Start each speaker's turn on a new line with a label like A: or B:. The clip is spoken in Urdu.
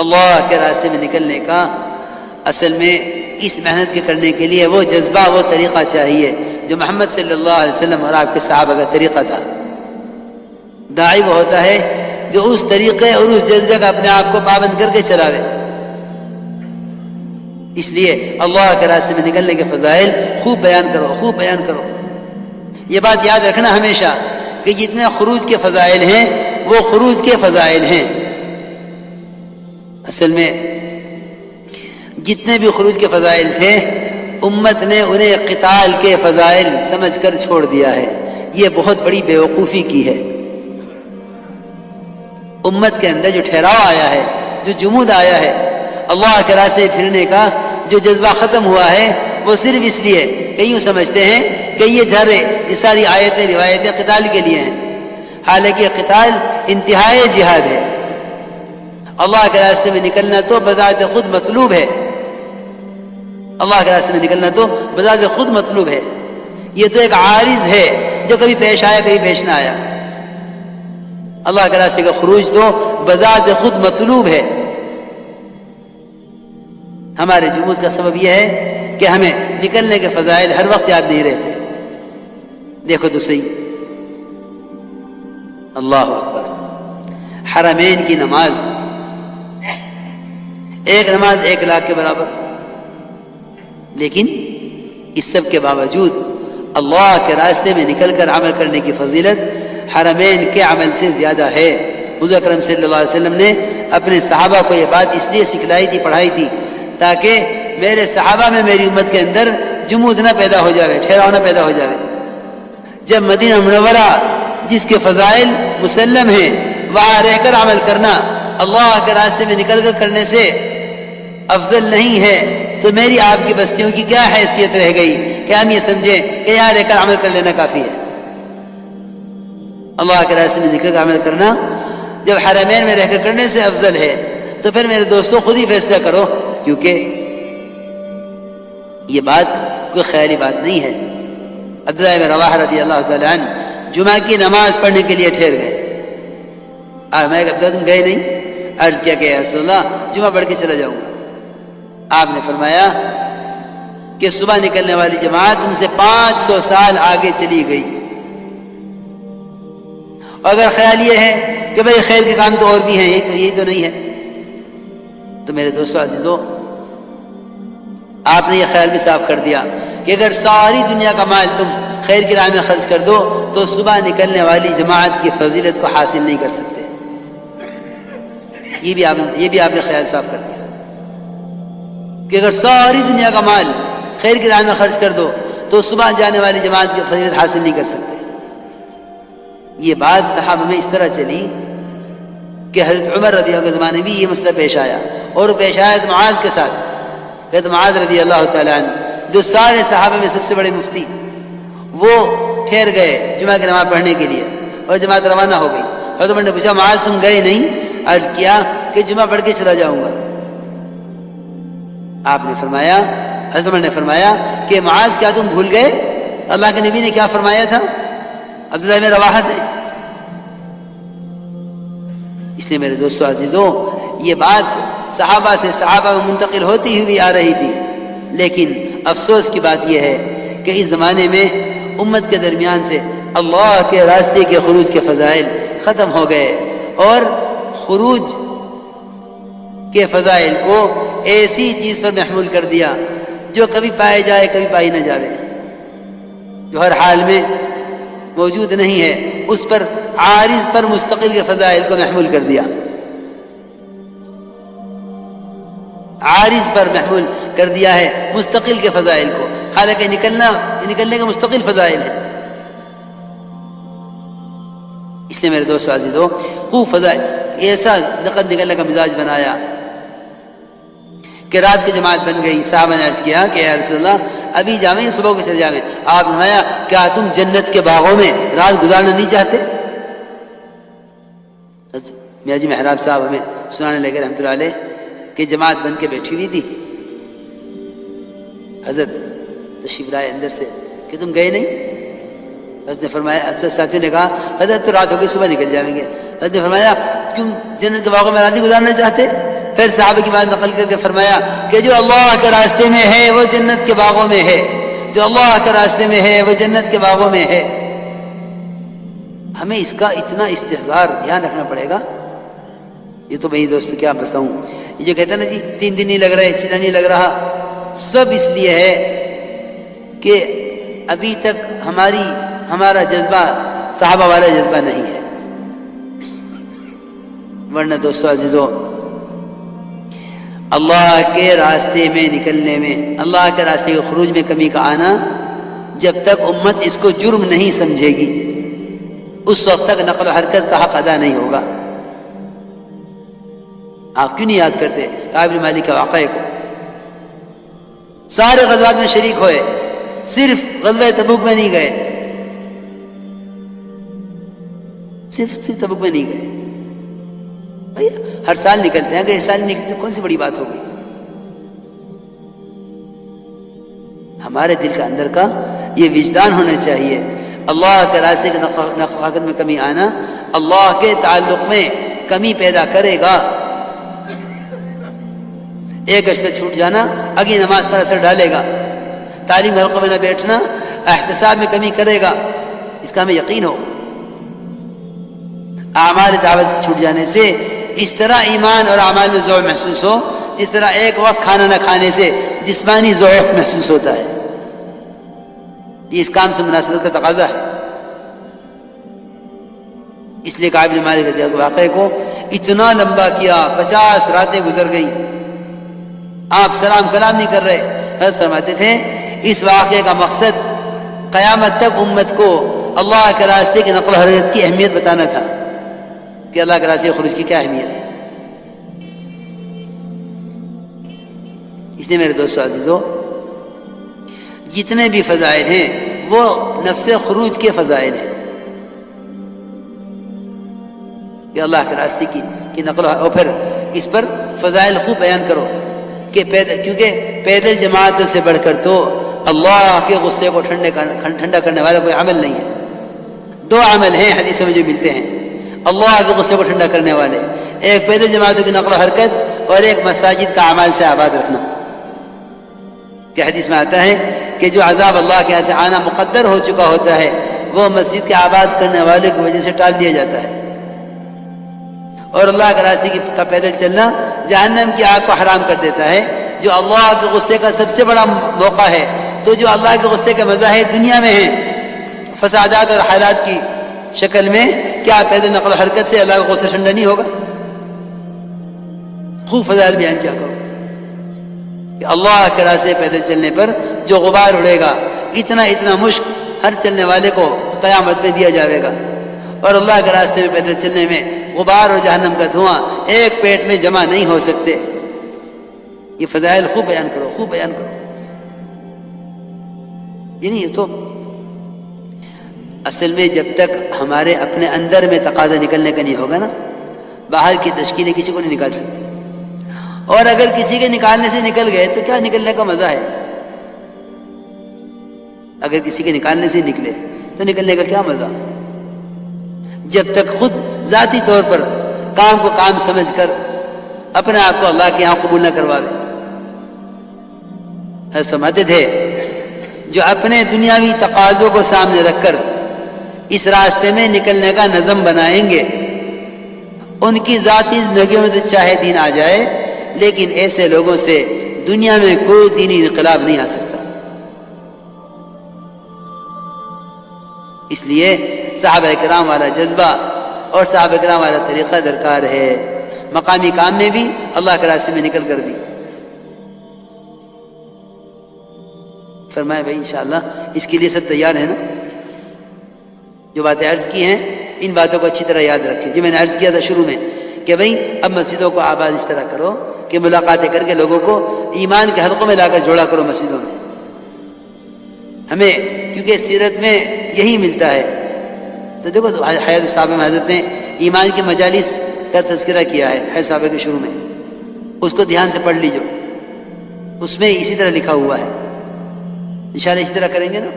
A: اللہ کے راستے میں نکلنے کا اصل میں اس محنت کے کرنے کے لیے وہ جذبہ، وہ طریقہ چاہیے جو محمد صلی اللہ علیہ وسلم اور آپ کے صحابہ کا طریقہ تھا۔ داعی وہ ہوتا ہے جو اس طریقے اور اس جذبے کا اپنے آپ کو پابند کر کے چلاوے۔ اس لیے اللہ کے راستے میں نکلنے کے فضائل خوب بیان کرو، خوب بیان کرو۔ یہ بات یاد رکھنا ہمیشہ کہ جتنے خروج کے فضائل ہیں وہ خروج کے فضائل ہیں۔ اصل میں جتنے بھی خروج کے فضائل تھے امت نے انہیں قتال کے فضائل سمجھ کر چھوڑ دیا ہے۔ یہ بہت بڑی بیوقوفی کی ہے۔ امت کے اندر جو ٹھہراؤ آیا ہے، جو جمود آیا ہے، اللہ کے راستے پھرنے کا جو جذبہ ختم ہوا ہے، وہ صرف اس لیے کہ یوں سمجھتے ہیں کہ یہ ساری آیتیں روایتیں قتال کے لیے ہیں، حالانکہ قتال انتہائی جہاد ہے۔ اللہ کے راستے میں نکلنا تو بذات خود مطلوب ہے، اللہ کے راستے میں نکلنا تو بذات خود مطلوب ہے۔ یہ تو ایک عارض ہے جو کبھی پیش آیا کبھی پیش نہ آیا۔ اللہ کے راستے کا خروج تو بذات خود مطلوب ہے۔ ہمارے جمود کا سبب یہ ہے کہ ہمیں نکلنے کے فضائل ہر وقت یاد نہیں رہتے۔ دیکھو تو صحیح، اللہ اکبر، حرمین کی نماز، ایک نماز 1 لاکھ کے برابر، لیکن اس سب کے باوجود اللہ کے راستے میں نکل کر عمل کرنے کی فضیلت حرمین کے عمل سے زیادہ ہے۔ حضور اکرم صلی اللہ علیہ وسلم نے اپنے صحابہ کو یہ بات اس لیے سکھلائی تھی، پڑھائی تھی، تاکہ میرے صحابہ میں، میری امت کے اندر جمود نہ پیدا ہو جاوے، ٹھہراؤ نہ پیدا ہو جاوے۔ جب مدینہ منورہ جس کے فضائل مسلم ہیں وہاں رہ کر عمل کرنا اللہ کے راستے میں نکل کر کرنے سے افضل نہیں ہے، تو میری آپ کی بستیوں کی کیا حیثیت رہ گئی کہ ہم یہ سمجھیں کہ یہاں رہ کر عمل کر لینا کافی ہے۔ اللہ کے راستے میں نکل کر عمل کرنا جب حرمین میں رہ کر کرنے سے افضل ہے، تو پھر میرے دوستوں خود ہی فیصلہ کرو، کیونکہ یہ بات کوئی خیالی بات نہیں ہے۔ عبداللہ بن رواحہ رضی اللہ تعالی عنہ جمعہ کی نماز پڑھنے کے لیے ٹھہر گئے۔ میں کہا تم گئے نہیں؟ عرض کیا کہ یا رسول اللہ جمعہ پڑھ کے چلا جاؤں گا۔ آپ نے فرمایا کہ صبح نکلنے والی جماعت تم سے 500 سال آگے چلی گئی، اگر خیال یہ ہے کہ بھئی خیر کے کام تو اور بھی ہیں، یہی تو نہیں ہے، تو میرے دوستو عزیزو، آپ نے یہ خیال بھی صاف کر دیا کہ اگر ساری دنیا کا مال تم خیر کی راہ میں خرچ کر دو تو صبح نکلنے والی جماعت کی فضیلت کو حاصل نہیں کر سکتے۔ یہ بھی آپ نے خیال صاف کر دیا کہ اگر ساری دنیا کا مال خیر کی راہ میں خرچ کر دو تو صبح جانے والی جماعت کی فضیلت حاصل نہیں کر سکتے۔ یہ بات صحابہ میں اس طرح چلی کہ حضرت عمر رضی اللہ عنہ کے زمانے میں بھی یہ مسئلہ پیش آیا، اور پیش آیا تو معاذ کے ساتھ۔ حضرت معاذ رضی اللہ تعالی عنہ جو سارے صحابہ میں سب سے بڑے مفتی، وہ ٹھہر گئے جمعہ کی نماز پڑھنے کے لیے اور جماعت روانہ ہو گئی۔ حضرت عمر نے پوچھا معاذ تم گئے نہیں؟ عرض کیا کہ جمعہ پڑھ کے چلا جاؤں گا۔ آپ نے فرمایا، حضرت عمر نے فرمایا کہ معاذ کیا تم بھول گئے اللہ کے نبی نے کیا فرمایا تھا عبداللہ بن رواحہ سے؟ اس لیے میرے دوستو عزیزو، یہ بات صحابہ سے صحابہ میں منتقل ہوتی ہوئی آ رہی تھی، لیکن افسوس کی بات یہ ہے کہ اس زمانے میں امت کے درمیان سے اللہ کے راستے کے خروج کے فضائل ختم ہو گئے، اور خروج کے فضائل کو ایسی چیز پر محمول کر دیا جو کبھی پائے جائے کبھی پائی نہ جاوے، جو ہر حال میں موجود نہیں ہے، اس پر عارض پر مستقل کے فضائل کو محمول کر دیا، عارض پر محمول کر دیا ہے مستقل کے فضائل کو، حالانکہ نکلنے کے مستقل فضائل ہیں۔ اس لیے میرے دوست عزیزو، خوب فضائل ایسا نکلنے کا مزاج بنایا کہ رات کی جماعت بن گئی۔ صحابہ نے عرض کیا کہ یا رسول اللہ ابھی جاویں صبح کو چلے جاویں؟ آپ نے فرمایا کیا تم جنت کے باغوں میں رات گزارنا نہیں چاہتے؟ میاں جی محراب صاحب ہمیں سنانے لگے رحمۃ اللہ علیہ کہ جماعت بن کے بیٹھی ہوئی تھی، حضرت تشریف لائے اندر سے کہ تم گئے نہیں؟ حضرت نے فرمایا، ساتھیوں نے کہا حضرت تو رات ہو گئی صبح نکل جائیں گے۔ حضرت نے فرمایا کیوں جنت کے باغوں میں رات نہیں گزارنا چاہتے؟ پھر صحابہ کی بات نقل کر کے فرمایا کہ جو اللہ کے راستے میں ہے وہ جنت کے باغوں میں ہے، جو اللہ کے راستے میں ہے وہ جنت کے باغوں میں ہے۔ ہمیں اس کا اتنا استحضار دھیان رکھنا پڑے گا۔ یہ تو بھائی دوستو کیا بتاؤں، یہ جو کہتے ہیں نا جی 3 دن نہیں لگ رہے، 6 نہیں لگ رہا، سب اس لیے ہے کہ ابھی تک ہمارا جذبہ صحابہ والا جذبہ نہیں ہے۔ ورنہ دوستو عزیزو، اللہ کے راستے میں نکلنے میں، اللہ کے راستے کے خروج میں کمی کا آنا، جب تک امت اس کو جرم نہیں سمجھے گی اس وقت تک نقل و حرکت کا حق ادا نہیں ہوگا۔ آپ کیوں نہیں یاد کرتے کعب بن مالک کے واقعے کو؟ سارے غزوات میں شریک ہوئے، صرف غزوہ تبوک میں نہیں گئے، صرف تبوک میں نہیں گئے۔ ہر سال نکلتے ہیں، اگر اس سال نکلتے کون سی بڑی بات ہوگی؟ ہمارے دل کا اندر کا یہ وجدان ہونا چاہیے، اللہ کے راستے کے نقل و حرکت میں کمی آنا اللہ کے تعلق میں کمی پیدا کرے گا۔ ایک اشتہ چھوٹ جانا اگلی نماز پر اثر ڈالے گا، تعلیم حلقوں میں نہ بیٹھنا احتساب میں کمی کرے گا، اس کا ہمیں یقین ہو۔ اعمال دعوت چھوٹ جانے سے اس طرح ایمان اور اعمال میں ضعف محسوس ہو جس طرح ایک وقت کھانا نہ کھانے سے جسمانی ضعف محسوس ہوتا ہے۔ یہ اس کام سے مناسبت کا تقاضا ہے۔ اس لیے کعب بن مالک کے واقعے کو اتنا لمبا کیا، 50 راتیں گزر گئی، آپ سلام کلام نہیں کر رہے۔ حضرت فرماتے تھے اس واقعے کا مقصد قیامت تک امت کو اللہ کے راستے کی نقل و حرکت کی اہمیت بتانا تھا کہ اللہ کے راستے خروج کی کیا اہمیت ہے۔ اس لیے میرے دوستو عزیزو، جتنے بھی فضائل ہیں وہ نفس خروج کے فضائل ہیں کہ اللہ کے راستے کی نقل اور پھر اس پر فضائل خوب بیان کرو کہ کیونکہ پیدل جماعت سے بڑھ کر تو اللہ کے غصے کو ٹھنڈا کرنے والا کوئی عمل نہیں ہے۔ 2 عمل ہیں حدیثوں میں جو ملتے ہیں اللہ کے غصے کو ٹھنڈا کرنے والے، ایک پیدل جماعتوں کی نقل و حرکت اور ایک مساجد کا اعمال سے آباد رکھنا۔ کہ حدیث میں آتا ہے کہ جو عذاب اللہ کے یہاں سے آنا مقدر ہو چکا ہوتا ہے وہ مسجد کے آباد کرنے والے کی وجہ سے ٹال دیا جاتا ہے، اور اللہ کے راستے کا پیدل چلنا جہنم کی آگ کو حرام کر دیتا ہے۔ جو اللہ کے غصے کا سب سے بڑا موقع ہے، تو جو اللہ کے غصے کے مظاہر دنیا میں ہیں فسادات اور حالات کی شکل میں، کیا پیدل نقل و حرکت سے اللہ کا غصہ ٹھنڈا نہیں ہوگا؟ خوب فضائل بیان کیا کرو کہ اللہ کے راستے پیدل چلنے پر جو غبار اڑے گا، اتنا مشک ہر چلنے والے کو قیامت میں دیا جائے گا، اور اللہ کے راستے میں پیدل چلنے میں غبار اور جہنم کا دھواں ایک پیٹ میں جمع نہیں ہو سکتے۔ یہ فضائل خوب بیان کرو، خوب بیان کرو۔ یہ تو اصل میں جب تک ہمارے اپنے اندر میں تقاضا نکلنے کا نہیں ہوگا نا، باہر کی تشکیلیں کسی کو نہیں نکال سکتی، اور اگر کسی کے نکالنے سے نکل گئے تو کیا نکلنے کا مزہ ہے؟ اگر کسی کے نکالنے سے نکلے تو نکلنے کا کیا مزہ؟ جب تک خود ذاتی طور پر کام کو کام سمجھ کر اپنے آپ کو اللہ کے یہاں قبول نہ کرواوے۔ سمجھتے تھے جو اپنے دنیاوی تقاضوں کو سامنے رکھ کر اس راستے میں نکلنے کا نظم بنائیں گے، ان کی ذاتی زندگیوں میں تو چاہے دین آ جائے، لیکن ایسے لوگوں سے دنیا میں کوئی دینی انقلاب نہیں آ سکتا۔ اس لیے صحابہ کرام والا جذبہ اور صحابہ کرام والا طریقہ درکار ہے، مقامی کام میں بھی، اللہ کے راستے میں نکل کر بھی۔ فرمائے بھائی انشاءاللہ اس کے لیے سب تیار ہیں نا؟ جو باتیں عرض کی ہیں ان باتوں کو اچھی طرح یاد رکھیں، جو میں نے عرض کیا تھا شروع میں کہ بھائی اب مسجدوں کو آباد اس طرح کرو کہ ملاقاتیں کر کے لوگوں کو ایمان کے حلقوں میں لا کر جوڑا کرو مسجدوں میں۔ ہمیں کیونکہ سیرت میں یہی ملتا ہے، تو دیکھو حیات الصحابہ میں حضرت نے ایمان کی مجالس کا تذکرہ کیا ہے حیات صحابہ کے شروع میں، اس کو دھیان سے پڑھ لیجو، اس میں اسی طرح لکھا ہوا ہے۔ انشاءاللہ اسی طرح کریں گے نا۔